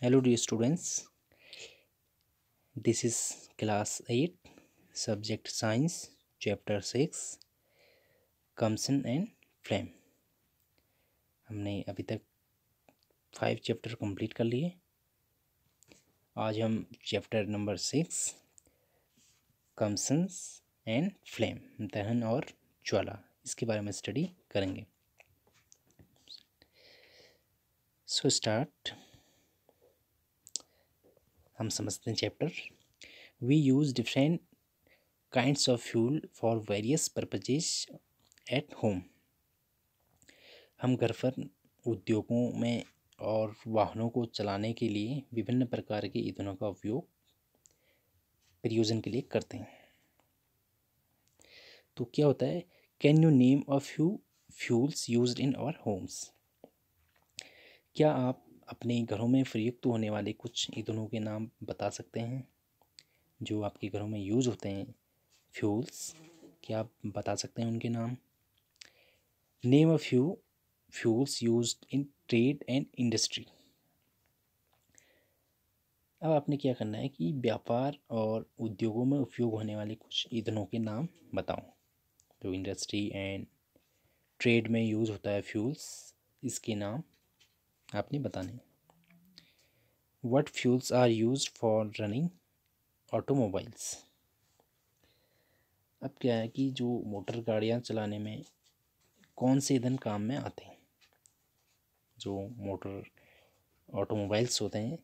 Hello dear students, this is class 8, subject science, chapter 6, Combustion and flame। हमने अभी तक 5 chapter complete कर लिए। आज हम chapter number 6, combustion and flame, दहन और ज्वाला, इसके बारे में स्टडी करेंगे। So start. हम समझते हैं chapter. We use different kinds of fuel for various purposes at home. हम घर पर उद्योगों में और वाहनों को चलाने के लिए विभिन्न प्रकार के ईंधनों का उपयोग प्रयोजन के लिए करते हैं। तो क्या होता है, can you name a few fuels used in our homes. क्या आप अपने घरों में प्रयुक्त होने वाले कुछ ईंधनों के नाम बता सकते हैं जो आपके घरों में यूज होते हैं, फ्यूल्स। क्या आप बता सकते हैं उनके नाम। Name a few fuels used in trade and industry. अब आपने क्या करना है कि व्यापार और उद्योगों में उपयोग होने वाले कुछ ईंधनों के नाम बताओ जो इंडस्ट्री एंड ट्रेड में यूज़ होता है फ्यूल्स, इसके नाम आपने बताने हैं। What fuels are used for running automobiles. अब क्या है कि जो मोटर गाड़ियाँ चलाने में कौन से ईंधन काम में आते हैं। जो मोटर ऑटोमोबाइल्स होते हैं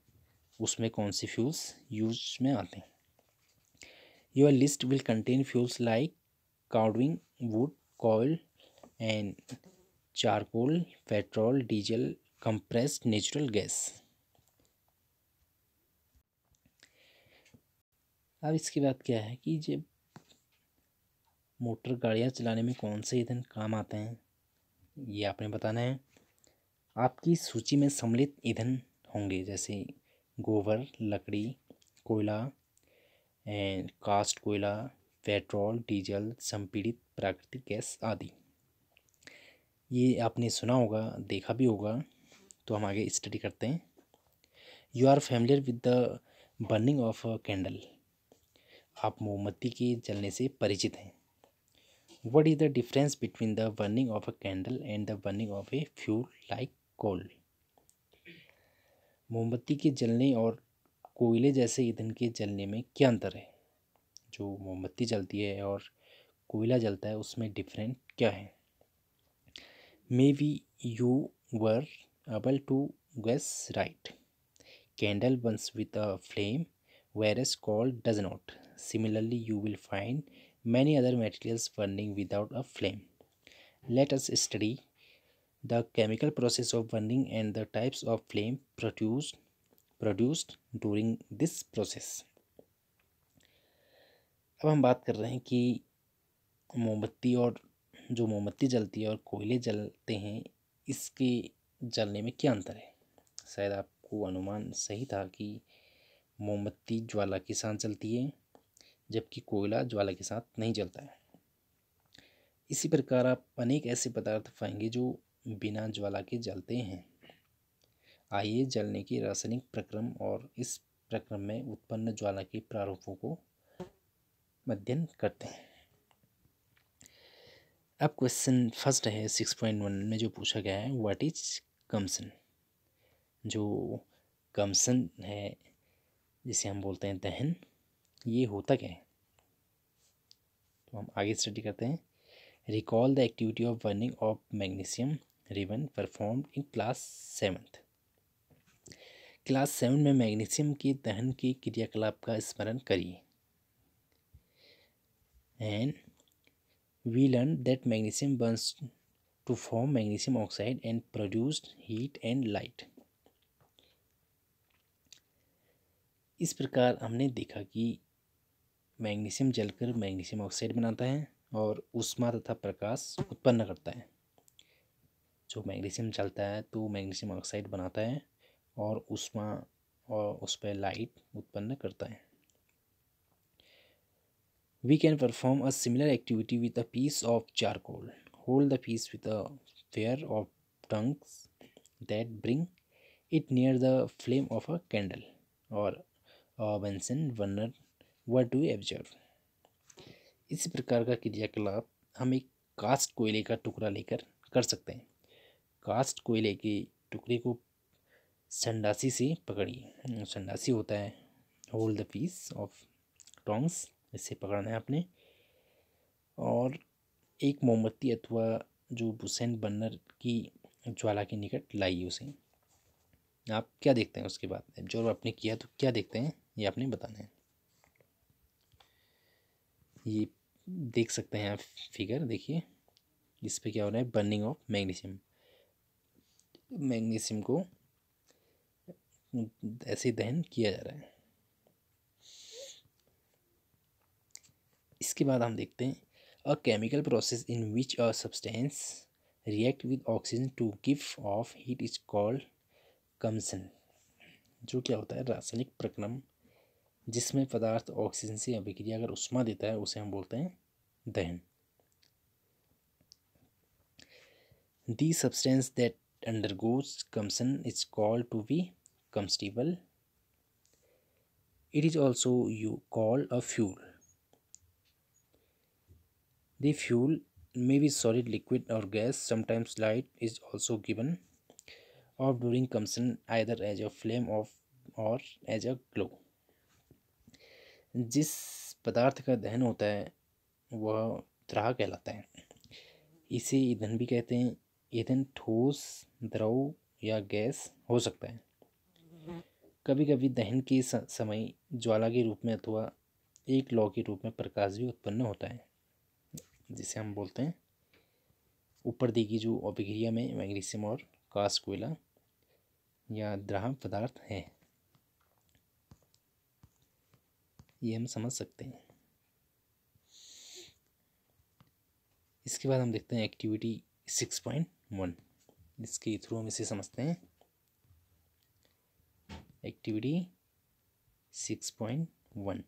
उसमें कौन सी फ्यूल्स यूज में आते हैं। Your list will contain fuels like cow dung, wood, coal and charcoal, petrol, diesel, compressed natural gas. अब इसके बाद क्या है कि जब मोटर गाड़ियाँ चलाने में कौन से ईंधन काम आते हैं ये आपने बताना है। आपकी सूची में सम्मिलित ईंधन होंगे जैसे गोबर, लकड़ी, कोयला एंड कास्ट कोयला, पेट्रोल, डीजल, संपीड़ित प्राकृतिक गैस आदि। ये आपने सुना होगा, देखा भी होगा। तो हम आगे स्टडी करते हैं। You are familiar with the burning of a candle. आप मोमबत्ती के जलने से परिचित हैं। What is the difference between the burning of a candle and the burning of a fuel like coal. मोमबत्ती के जलने और कोयले जैसे ईंधन के जलने में क्या अंतर है। जो मोमबत्ती जलती है और कोयला जलता है उसमें डिफरेंट क्या है। Maybe you were able to guess right. Candle burns with a flame, whereas coal does not. Similarly, you will find many other materials burning without a flame. Let us study the chemical process of burning and the types of flame produced during this process. अब हम बात कर रहे हैं कि मोमबत्ती और जो मोमबत्ती जलती है और कोयले जलते हैं इसके जलने में क्या अंतर है। शायद आपको अनुमान सही था कि मोमबत्ती ज्वाला के साथ जलती है जबकि कोयला ज्वाला के साथ नहीं जलता है। इसी प्रकार आप अनेक ऐसे पदार्थ पाएंगे जो बिना ज्वाला के जलते हैं। आइए जलने के रासायनिक प्रक्रम और इस प्रक्रम में उत्पन्न ज्वाला के प्रारूपों को अध्ययन करते हैं। अब क्वेश्चन फर्स्ट है 6.1 में जो पूछा गया है, व्हाट इज कम्बसन। जो कम्बसन है जिसे हम बोलते हैं दहन, ये होता क्या है। तो हम आगे स्टडी करते हैं। Recall the activity of burning of magnesium ribbon performed in class 7th। Class 7 में मैग्नीशियम के दहन के क्रियाकलाप का स्मरण करिए। And we learn that magnesium burns to form magnesium oxide and produced heat and light. इस प्रकार हमने देखा कि मैग्नीशियम जलकर मैग्नीशियम ऑक्साइड बनाता है और ऊष्मा तथा प्रकाश उत्पन्न करता है। जो मैग्नीशियम जलता है तो मैग्नीशियम ऑक्साइड बनाता है और ऊष्मा और उस पर लाइट उत्पन्न करता है। We can perform a similar activity with a piece of charcoal. Hold the piece with a pair of tongues that bring it near the flame of a candle or a Bunsen burner. What do you observe? इसी प्रकार का क्रियाकलाप हम एक cast कोयले का टुकड़ा लेकर कर सकते हैं। कास्ट कोयले के टुकड़े को संडासी से पकड़िए। संडासी होता है hold the piece of tongs, इससे पकड़ना है आपने, और एक मोमबत्ती अथवा जो बुसेन बर्नर की ज्वाला के निकट लाइए उसे। आप क्या देखते हैं उसके बाद, जो आपने किया तो क्या देखते हैं ये आपने बताना है। ये देख सकते हैं आप फिगर, देखिए इस पे क्या हो रहा है, बर्निंग ऑफ मैग्नीशियम। मैग्नीशियम को ऐसे दहन किया जा रहा है। इसके बाद हम देखते हैं a chemical process in which a substance react with oxygen to give off heat is called combustion. जो क्या होता है, रासायनिक प्रक्रम जिसमें पदार्थ ऑक्सीजन से अभिक्रिया अगर उष्मा देता है उसे हम बोलते हैं दहन। The substance that undergoes combustion is called to be combustible. It is also called a fuel. The fuel may be solid, liquid, or gas. Sometimes light is also given off during combustion, either as a flame or as a glow. जिस पदार्थ का दहन होता है वह द्राह कहलाता है। इसे ईंधन भी कहते हैं। ईंधन ठोस, द्रव या गैस हो सकता है। कभी कभी दहन के समय ज्वाला के रूप में अथवा एक लौ के रूप में प्रकाश भी उत्पन्न होता है, जिसे हम बोलते हैं ऊपर दी गई जो अभिक्रिया में मैग्नीशियम और कास्ट कोयला या द्राह पदार्थ है, ये हम समझ सकते हैं। इसके बाद हम देखते हैं एक्टिविटी 6.1। इसके थ्रू हम इसे समझते हैं। एक्टिविटी 6.1,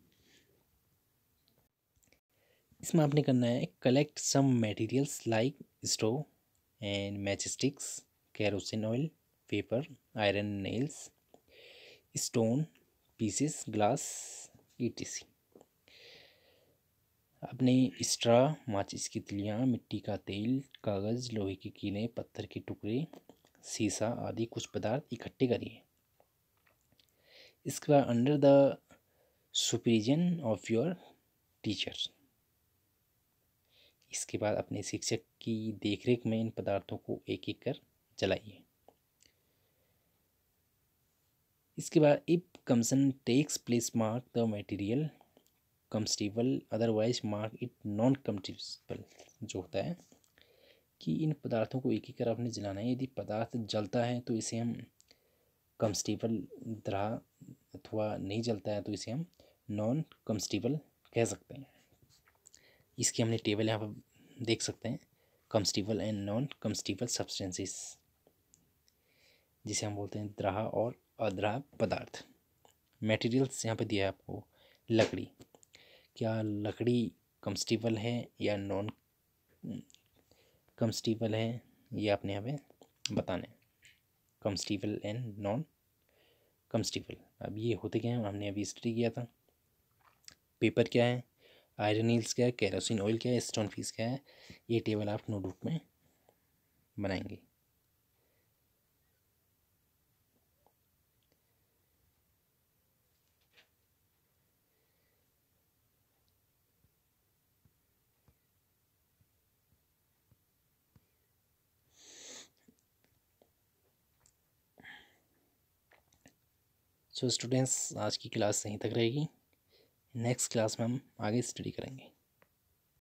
इसमें आपने करना है collect some materials like stove and match sticks, kerosene oil, paper, iron nails, stone pieces, glass etc। अपने स्ट्रा, माचिस की तिलियाँ, मिट्टी का तेल, कागज़, लोहे के कीले, पत्थर के टुकड़े, शीशा आदि कुछ पदार्थ इकट्ठे करिए। इसके बाद under the supervision of your teacher, इसके बाद अपने शिक्षक की देखरेख में इन पदार्थों को एक एक कर जलाइए। इसके बाद if combustion takes place mark the material combustible, otherwise mark it non combustible. जो होता है कि इन पदार्थों को एक एक कर आपने जलाना है। यदि पदार्थ जलता है तो इसे हम कम्बस्टिबल द्राह, अथवा नहीं जलता है तो इसे हम नॉन कम्बस्टिबल कह सकते हैं। इसकी हमने टेबल यहाँ पर देख सकते हैं, combustible and non combustible substances, जिसे हम बोलते हैं द्राह और अद्राह पदार्थ। मटेरियल्स यहाँ पे दिया है आपको, लकड़ी, क्या लकड़ी कम्बस्टिबल है या नॉन कम्बस्टिबल है, ये आपने यहाँ पे बताना है। कम्बस्टिबल एंड नॉन कम्बस्टिबल, अब ये होते क्या हैं हमने अभी स्टडी किया था। पेपर क्या है, आयरन नील्स क्या है, केरोसिन ऑयल क्या है, स्टोन पीस क्या है, ये टेबल आप नोटबुक में बनाएंगे। सो स्टूडेंट्स, आज की क्लास यहीं तक रहेगी। नेक्स्ट क्लास में हम आगे स्टडी करेंगे।